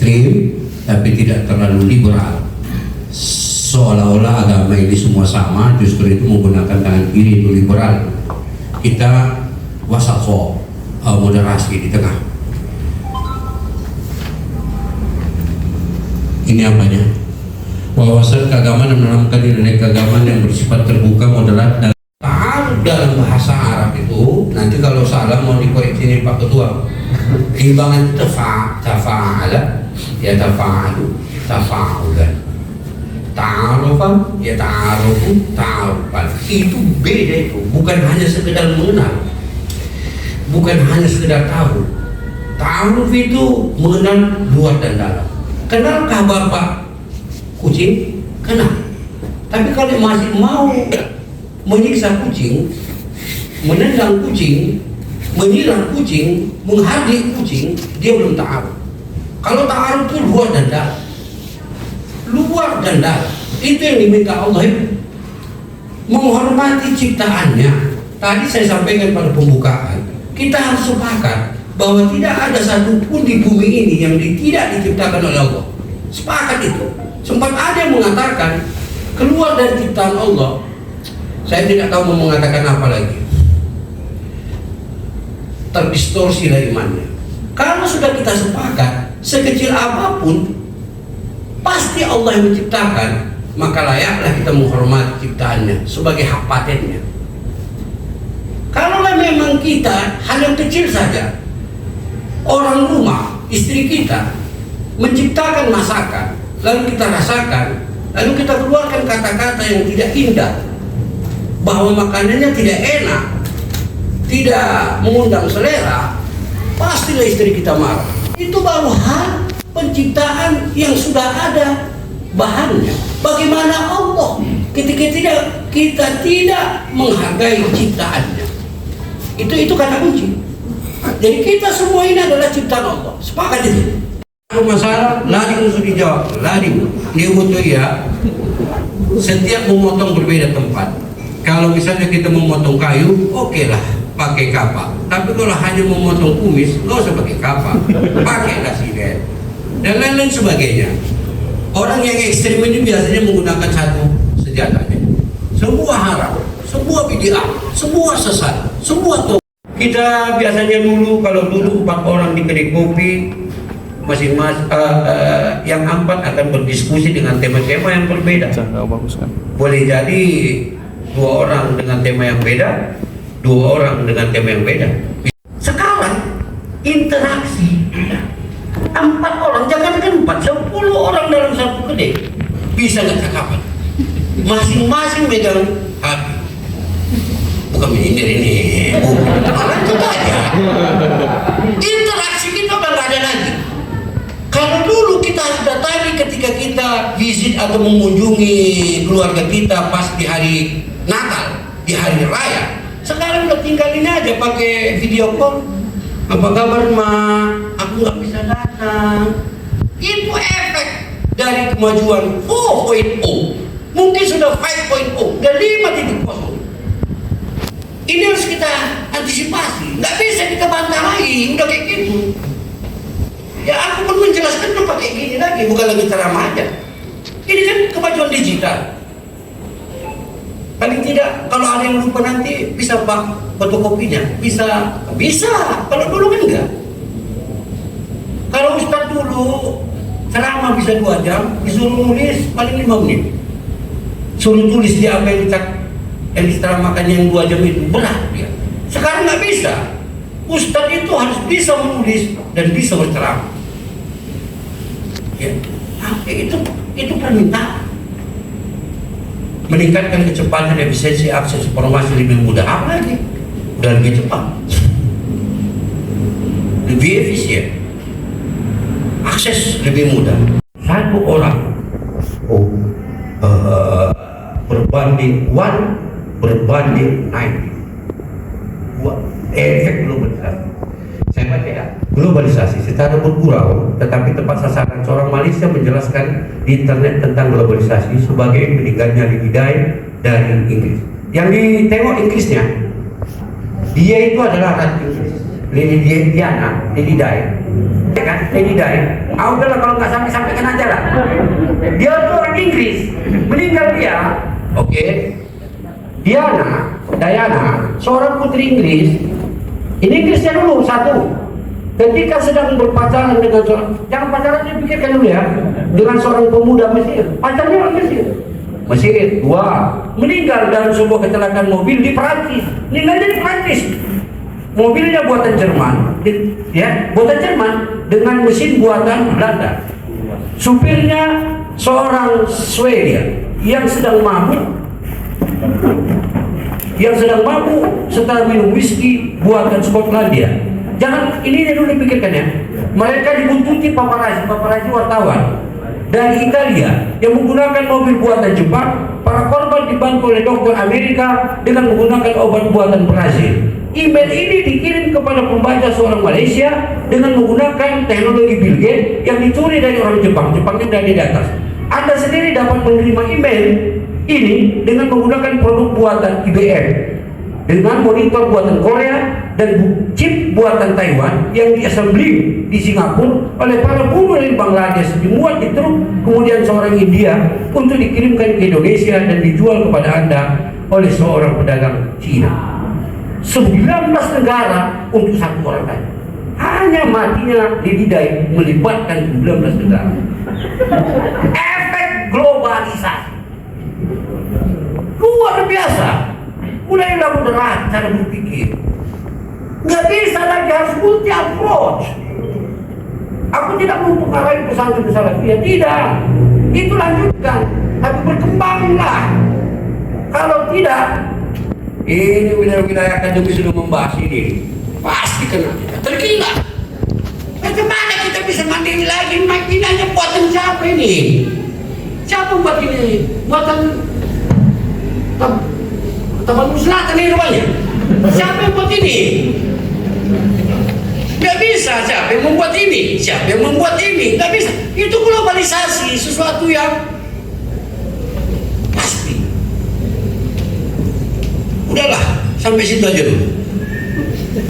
ekstrim tapi tidak terlalu liberal, seolah-olah agama ini semua sama, justru itu menggunakan tangan kiri itu liberal. Kita wasatho, moderasi di tengah. Ini apanya? Wawasan keagamaan menanamkan nilai keagamaan yang bersifat terbuka, moderat, dan dalam bahasa Arab itu nanti kalau salah mau dikoreksi nih Pak Ketua. Timbangan tafa'ala ya tafa'alu tafa'ulan, ta'arufa ya ta'arufu ta'arufan. Itu beda, itu bukan hanya sekedar mengenal, bukan hanya sekedar tahu. Ta'aruf itu mengenal luar dan dalam. Kenalkah Bapak kucing? Kenal. Tapi kalau masih mau menyiksa kucing, menendang kucing, menyiram kucing, menghardik kucing, dia belum ta'aruf. Kalau ta'aruf itu luar dan dalam, luar dan dalam. Itu yang diminta Allah, itu menghormati ciptaannya. Tadi saya sampaikan pada pembukaan, kita harus sepakat bahwa tidak ada satupun di bumi ini yang tidak diciptakan oleh Allah. Sepakat itu. Sempat ada yang mengatakan keluar dari ciptaan Allah. Saya tidak tahu mau mengatakan apa lagi. Terdistorsi dari imannya. Kalau sudah kita sepakat, sekecil apapun pasti Allah yang menciptakan, maka layaklah kita menghormati ciptaannya sebagai hak patennya. Kalaulah memang kita hal yang kecil saja, orang rumah, istri kita menciptakan masakan, lalu kita rasakan, lalu kita keluarkan kata-kata yang tidak indah, bahwa makanannya tidak enak, tidak mengundang selera, pastilah istri kita marah. Itu baru hal penciptaan yang sudah ada bahannya. Bagaimana Allah ketika kita tidak menghargai ciptaannya? Itu kata kunci. Jadi kita semua ini adalah ciptaan Allah. Sepakat itu. Kalau masalah lari untuk dijawab, lari. Dia butuh ya. Setiap memotong berbeda tempat. Kalau misalnya kita memotong kayu, oke lah, pakai kapak. Tapi kalau hanya memotong kumis, nggak usah pakai kapak, pakailah silet dan lain-lain sebagainya. Orang yang ekstrim ini biasanya menggunakan satu senjatanya. Semua haram, semua bid'ah, semua sesat, semua tuh. Kita biasanya dulu kalau dulu 4 orang di kedai kopi, masing-masing yang 4 akan berdiskusi dengan tema-tema yang berbeda. Boleh jadi 2 orang dengan tema yang beda, 2 orang dengan tema yang beda. Sekarang interaksi 4 orang, jangankan 4, 10 orang dalam satu kedai bisa nggak cakapan. Masing-masing megang HP. Bukan menyindir ini, bukan itu aja. Interaksi kita udah nggak ada lagi. Kalau dulu kita harus datangi ketika kita visit atau mengunjungi keluarga kita pas di hari Natal, di hari raya. Sekarang udah tinggalin aja pakai video call. Apa kabar Ma? Aku nggak bisa datang. Itu efek dari kemajuan 4.0. Mungkin sudah 5.0 dan 5.0. Ini harus kita antisipasi. Nggak bisa kita bantah lagi. Udah kayak gitu. Ya aku pun menjelaskan tuh pakai gini lagi, bukan lagi ceramah aja. Ini kan kemajuan digital. Paling tidak kalau ada yang lupa nanti bisa Pak fotokopinya, bisa. Kalau dulu kan enggak. Kalau Ustadz dulu ceramah bisa 2 jam, disuruh nulis paling 5 menit. Suruh tulis dia apa yang diceramahkan yang 2 jam itu, berat dia. Sekarang nggak bisa. Ustadz itu harus bisa menulis dan bisa berceramah. Ya, itu permintaan. Meningkatkan kecepatan, efisiensi, akses informasi lebih mudah. Apa lagi? Udah lebih cepat, lebih efisien, akses lebih mudah. Satu orang berbanding 1 berbanding 90. Efek globalisasi. Saya baca ya, globalisasi secara bergurau, tetapi tepat sasaran. Seorang Malaysia menjelaskan di internet tentang globalisasi sebagai meninggalnya lidah dari Inggris. Yang ditengok Inggrisnya, dia itu adalah rakyat Inggris. Lady Diana, Lady Di, ya kan? Lady Di. Ah udahlah kalau nggak sampai aja lah. Dia tuh orang Inggris, meninggal dia. Oke. Diana, seorang putri Inggris. Ini Inggrisnya dulu satu. Ketika sedang berpacaran dengan seorang, jangan pacaran dipikirkan dulu ya, dengan seorang pemuda Mesir, pacarnya orang Mesir, dua, meninggal dalam sebuah kecelakaan mobil di Perancis, meninggalnya di Perancis, mobilnya buatan Jerman, buatan Jerman dengan mesin buatan Belanda, supirnya seorang Swedia yang sedang mabuk setelah minum whisky buatan Skotlandia. Jangan ini dulu dipikirkan ya. Mereka dibuntuti paparazi wartawan dari Italia yang menggunakan mobil buatan Jepang. Para korban dibantu oleh dokter Amerika dengan menggunakan obat buatan Brazil. Email ini dikirim kepada pembaca seorang Malaysia dengan menggunakan teknologi Bill Gates yang dicuri dari orang Jepang. Jepangnya dari atas. Anda sendiri dapat menerima email ini dengan menggunakan produk buatan IBM, dengan monitor buatan Korea dan chip buatan Taiwan yang diassembly di Singapura oleh para buruh dari Bangladesh, dimuat di truk kemudian seorang India untuk dikirimkan ke Indonesia dan dijual kepada Anda oleh seorang pedagang Cina. 19 negara untuk satu orang saja. Hanya matinya Lady Di melibatkan 19 negara. Efek globalisasi luar biasa. Mulailah moderat cara berpikir. Nggak bisa lagi, harus multi approach. Aku tidak mau mengarai pesantren salafiyah, tidak. Itu lanjutkan, tapi berkembanglah. Kalau tidak, ini wilayah-wilayah akademi sudah membahas ini, pasti kena kita tergila. Bagaimana kita bisa mandiri lagi? Makinanya buatan siapa ini? Siapa buat ini? Buatan Taman Selatan ini rumahnya. Siapa yang buat ini? Gak bisa. Siapa yang membuat ini? Siapa yang membuat ini? Gak bisa. Itu globalisasi, sesuatu yang pasti. Udahlah, sampai situ aja dulu.